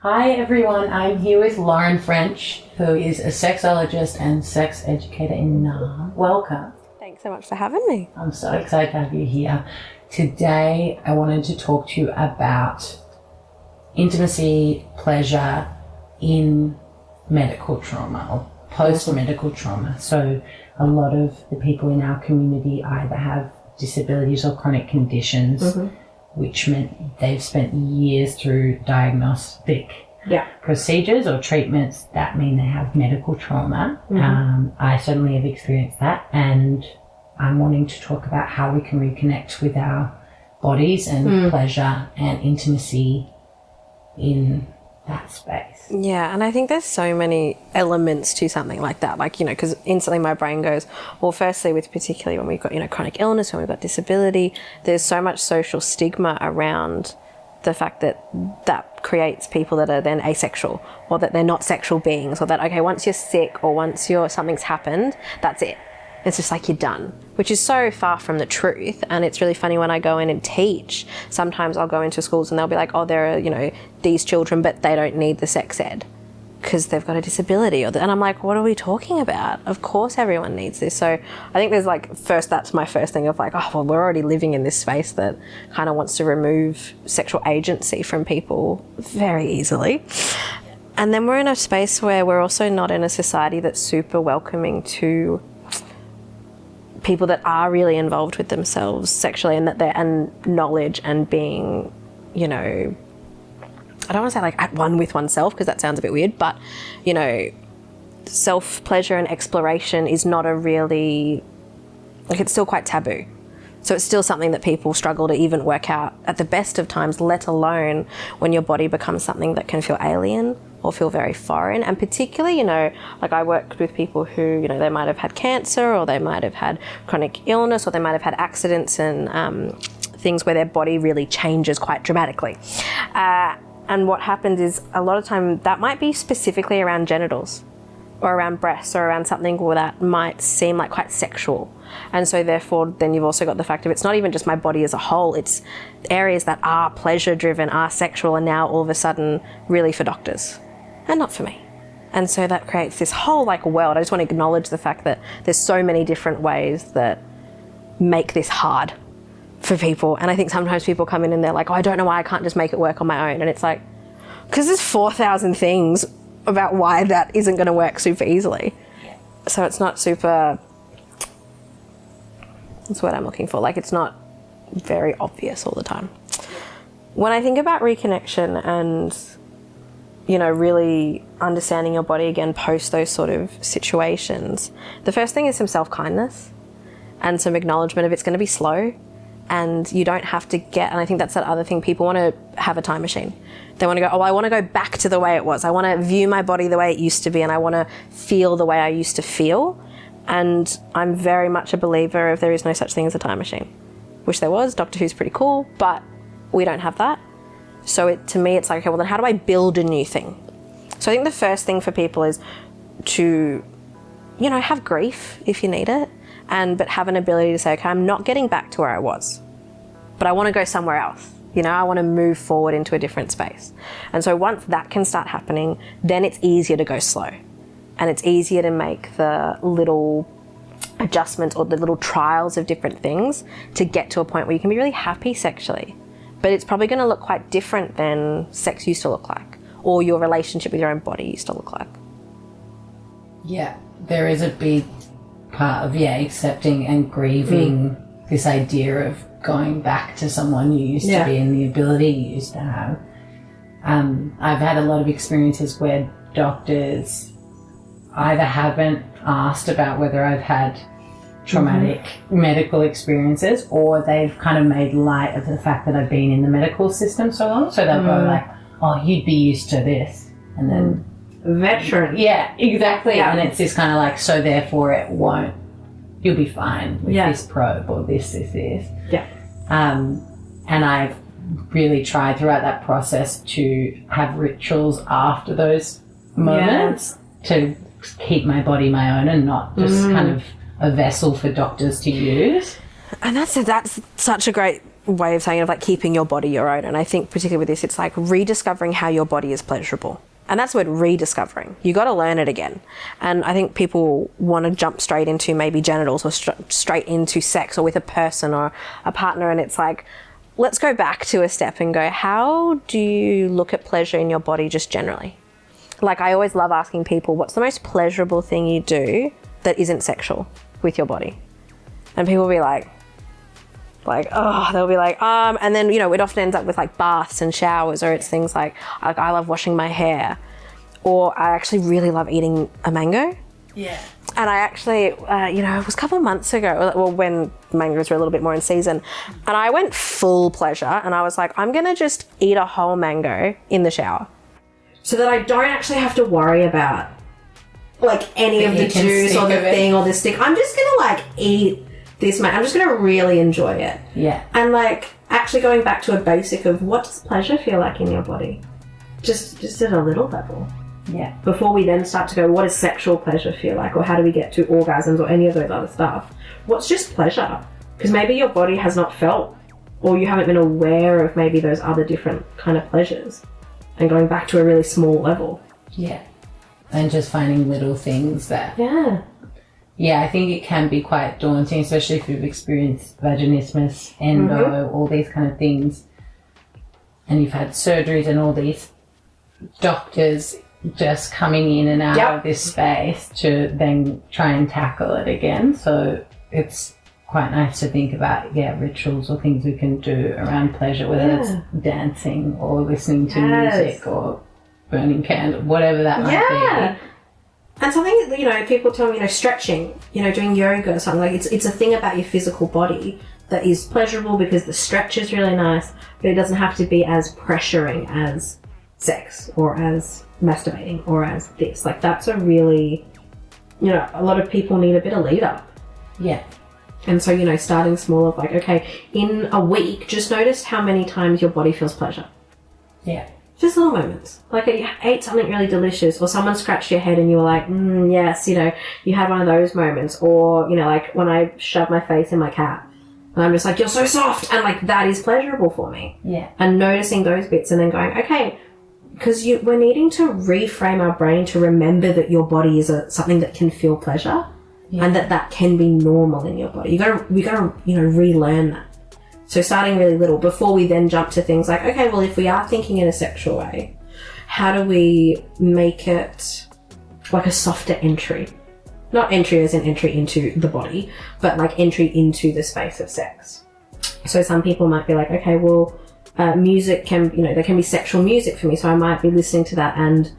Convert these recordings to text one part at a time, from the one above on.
Hi everyone, I'm here with Lauren French, who is a sexologist and sex educator in Naarm. Welcome. Thanks so much for having me. I'm so excited to have you here. Today I wanted to talk to you about intimacy, pleasure in medical trauma or post-medical trauma. So a lot of the people in our community either have disabilities or chronic conditions, which meant they've spent years through diagnostic procedures or treatments that mean they have medical trauma. I certainly have experienced that, and I'm wanting to talk about how we can reconnect with our bodies and pleasure and intimacy in that space. Yeah, and I think there's so many elements to something like that, like, you know, because instantly my brain goes, well, firstly, with particularly when we've got, you know, chronic illness, when we've got disability, there's so much social stigma around the fact that that creates people that are then asexual, or that they're not sexual beings, or that, okay, once you're sick or once something's happened, that's it. It's just like you're done, which is so far from the truth. And it's really funny when I go in and teach, sometimes I'll go into schools and they'll be like, oh, there are, you know, these children, but they don't need the sex ed because they've got a disability. And I'm like, what are we talking about? Of course everyone needs this. So I think there's like, that's my first thing of like, oh, well, we're already living in this space that kind of wants to remove sexual agency from people very easily. And then we're in a space where we're also not in a society that's super welcoming to people that are really involved with themselves sexually, and that and knowledge and being, you know, I don't want to say like at one with oneself because that sounds a bit weird, but, you know, self-pleasure and exploration is not a really, like, it's still quite taboo. So it's still something that people struggle to even work out at the best of times, let alone when your body becomes something that can feel alien or feel very foreign. And particularly, you know, like I worked with people who, you know, they might have had cancer, or they might have had chronic illness, or they might have had accidents and things where their body really changes quite dramatically. And what happens is a lot of time that might be specifically around genitals or around breasts or around something that might seem like quite sexual. And so therefore then you've also got the fact of it's not even just my body as a whole, it's areas that are pleasure driven, are sexual, and now all of a sudden really for doctors and not for me. And so that creates this whole like world. I just want to acknowledge the fact that there's so many different ways that make this hard for people. And I think sometimes people come in and they're like, oh, I don't know why I can't just make it work on my own. And it's like, because there's 4,000 things about why that isn't going to work super easily. So it's not super, that's what I'm looking for. Like, it's not very obvious all the time. When I think about reconnection and, you know, really understanding your body again post those sort of situations, the first thing is some self-kindness and some acknowledgement of it's going to be slow, and you don't have to get, and I think that's that other thing, people want to have a time machine. They want to go, oh, I want to go back to the way it was. I want to view my body the way it used to be, and I want to feel the way I used to feel. And I'm very much a believer of there is no such thing as a time machine. Wish there was. Doctor Who's pretty cool, but we don't have that. So to me, it's like, okay, well then how do I build a new thing? So I think the first thing for people is to, you know, have grief if you need it, but have an ability to say, okay, I'm not getting back to where I was, but I want to go somewhere else. You know, I want to move forward into a different space. And so once that can start happening, then it's easier to go slow. And it's easier to make the little adjustments or the little trials of different things to get to a point where you can be really happy sexually. But it's probably going to look quite different than sex used to look like, or your relationship with your own body used to look like. Yeah, there is a big part of, accepting and grieving this idea of going back to someone you used to be and the ability you used to have. I've had a lot of experiences where doctors either haven't asked about whether I've had traumatic medical experiences, or they've kind of made light of the fact that I've been in the medical system so long. So they'll go like, oh, you'd be used to this. And then veteran. Yeah, exactly. Yeah. And it's this kind of like, so therefore it won't, you'll be fine with this probe or this. Yeah. And I've really tried throughout that process to have rituals after those moments to keep my body my own and not just kind of a vessel for doctors to use. And that's such a great way of saying it, of like keeping your body your own. And I think particularly with this, it's like rediscovering how your body is pleasurable. And that's the word, rediscovering. You got to learn it again. And I think people want to jump straight into maybe genitals or straight into sex or with a person or a partner. And it's like, let's go back to a step and go, how do you look at pleasure in your body just generally? Like, I always love asking people, what's the most pleasurable thing you do that isn't sexual with your body? And people will be like, they'll be like, and then, you know, it often ends up with like baths and showers, or it's things like I love washing my hair, or I actually really love eating a mango. Yeah. And I actually, it was a couple of months ago, well, when mangoes were a little bit more in season, and I went full pleasure, and I was like, I'm going to just eat a whole mango in the shower. So that I don't actually have to worry about like any of the juice or the thing or the stick. I'm just going to like eat this, I'm just going to really enjoy it. Yeah. And like actually going back to a basic of what does pleasure feel like in your body? Just at a little level. Yeah. Before we then start to go, what does sexual pleasure feel like? Or how do we get to orgasms or any of those other stuff? What's just pleasure? Because maybe your body has not felt, or you haven't been aware of maybe those other different kind of pleasures. And going back to a really small level. Yeah. And just finding little things that... Yeah. Yeah, I think it can be quite daunting, especially if you've experienced vaginismus, endo, all these kind of things. And you've had surgeries and all these doctors just coming in and out of this space to then try and tackle it again. So it's quite nice to think about, rituals or things we can do around pleasure, whether it's dancing or listening to music or burning candles, whatever that might be. And something that, people tell me, stretching, doing yoga or something, like it's a thing about your physical body that is pleasurable because the stretch is really nice, but it doesn't have to be as pressuring as sex or as masturbating or as this. Like, that's a really, a lot of people need a bit of lead up. Yeah. And so, starting small of like, okay, in a week, just notice how many times your body feels pleasure. Yeah. Just little moments. Like you ate something really delicious, or someone scratched your head and you were like, yes, you had one of those moments. Or, like when I shoved my face in my cat and I'm just like, you're so soft. And like, that is pleasurable for me. Yeah. And noticing those bits and then going, okay, because we're needing to reframe our brain to remember that your body is something that can feel pleasure and that can be normal in your body. We gotta, relearn that. So starting really little before we then jump to things like, okay, well, if we are thinking in a sexual way, how do we make it like a softer entry? Not entry as in entry into the body, but like entry into the space of sex. So some people might be like, okay, well, music can, there can be sexual music for me. So I might be listening to that and,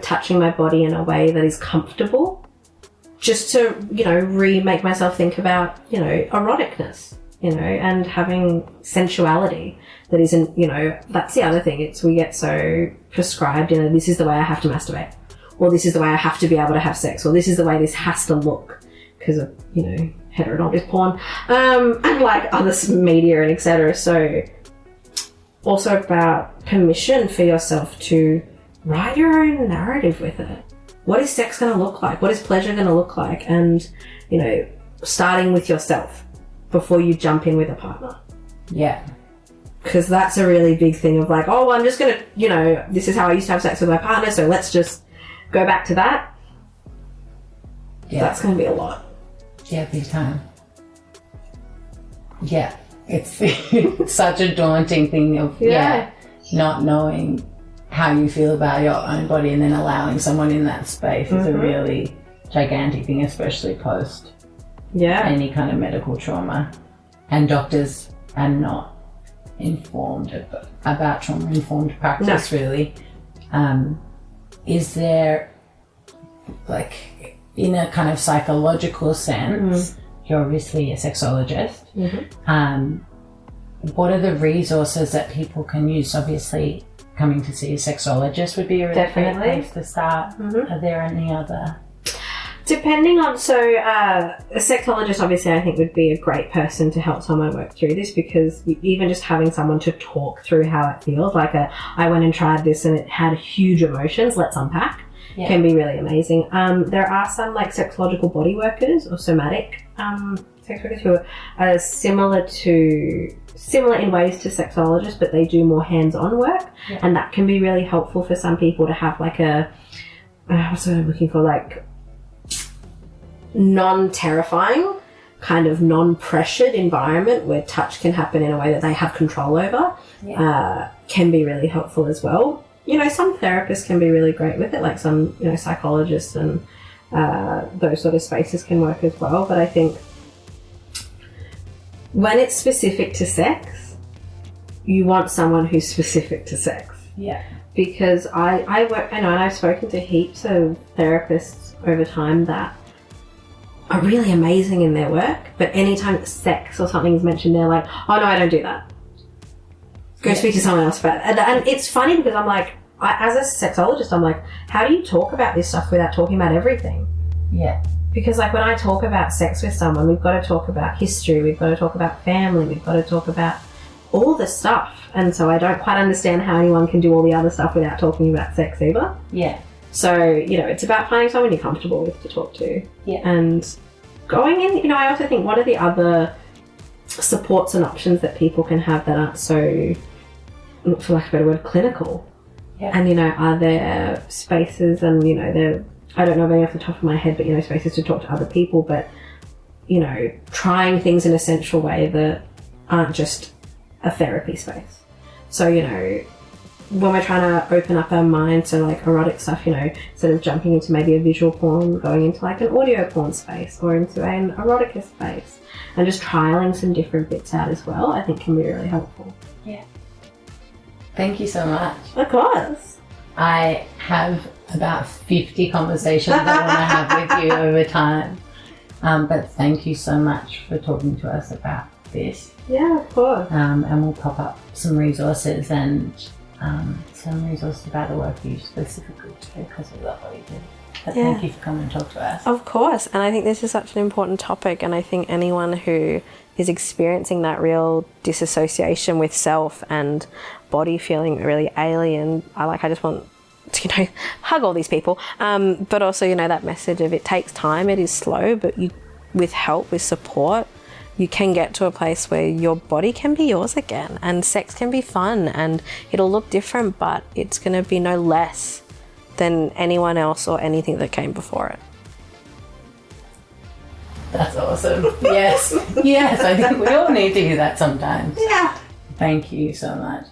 touching my body in a way that is comfortable just to, remake myself think about, eroticness. And having sensuality that isn't, that's the other thing. We get so prescribed, this is the way I have to masturbate, or this is the way I have to be able to have sex, or this is the way this has to look because of, heteronormative porn, and like other media and etc. So also about permission for yourself to write your own narrative with it. What is sex going to look like? What is pleasure going to look like? And, starting with yourself before you jump in with a partner. Yeah. Because that's a really big thing of like, oh, I'm just going to, this is how I used to have sex with my partner, so let's just go back to that. Yeah. That's going to be a lot. Yeah, big time. Yeah. It's such a daunting thing of, not knowing how you feel about your own body and then allowing someone in that space is a really gigantic thing, especially post any kind of medical trauma. And doctors are not informed about trauma-informed practice, really. Is there, like, in a kind of psychological sense, you're obviously a sexologist, what are the resources that people can use? Obviously, coming to see a sexologist would be a really great place to start. Are there any other? Depending on, a sexologist obviously I think would be a great person to help someone work through this, because even just having someone to talk through how it feels, like I went and tried this and it had huge emotions, let's unpack, can be really amazing. There are some like sexological body workers or somatic sex workers who are similar in ways to sexologists, but they do more hands-on work, and that can be really helpful for some people to have like a what's what I'm looking for, like non-terrifying, kind of non-pressured environment where touch can happen in a way that they have control over. Can be really helpful as well. You know, some therapists can be really great with it, like some, you know, psychologists and those sort of spaces can work as well. But I think when it's specific to sex, you want someone who's specific to sex. Yeah. Because I work, I know, and I've spoken to heaps of therapists over time that are really amazing in their work, but anytime sex or something is mentioned, they're like, oh no, I don't do that. Go speak to someone else about it. And it's funny because I'm like, as a sexologist, I'm like, how do you talk about this stuff without talking about everything? Yeah. Because like when I talk about sex with someone, we've got to talk about history, we've got to talk about family, we've got to talk about all the stuff. And so I don't quite understand how anyone can do all the other stuff without talking about sex either. Yeah. So, you know, it's about finding someone you're comfortable with to talk to. Yeah. And going in, you know, I also think what are the other supports and options that people can have that aren't so, for lack of a better word, clinical? Yeah. And, you know, are there spaces and, you know, I don't know of any off the top of my head, but, you know, spaces to talk to other people, but, you know, trying things in a sensual way that aren't just a therapy space. So, you know, when we're trying to open up our mind to like erotic stuff, you know, instead of jumping into maybe a visual porn, going into like an audio porn space or into an erotica space and just trialing some different bits out as well, I think can be really helpful. Yeah. Thank you so much. Of course. I have about 50 conversations I want to have with you over time. But thank you so much for talking to us about this. Yeah, of course. And we'll pop up some resources and some resources about the work you specifically do because of what you do. But thank you for coming and talk to us. Of course. And I think this is such an important topic, and I think anyone who is experiencing that real disassociation with self and body feeling really alien, I just want to, you know, hug all these people. But also, you know, that message of it takes time, it is slow, but with help, with support, you can get to a place where your body can be yours again and sex can be fun and it'll look different, but it's going to be no less than anyone else or anything that came before it. That's awesome. Yes. Yes, I think we all need to hear that sometimes. Yeah. Thank you so much.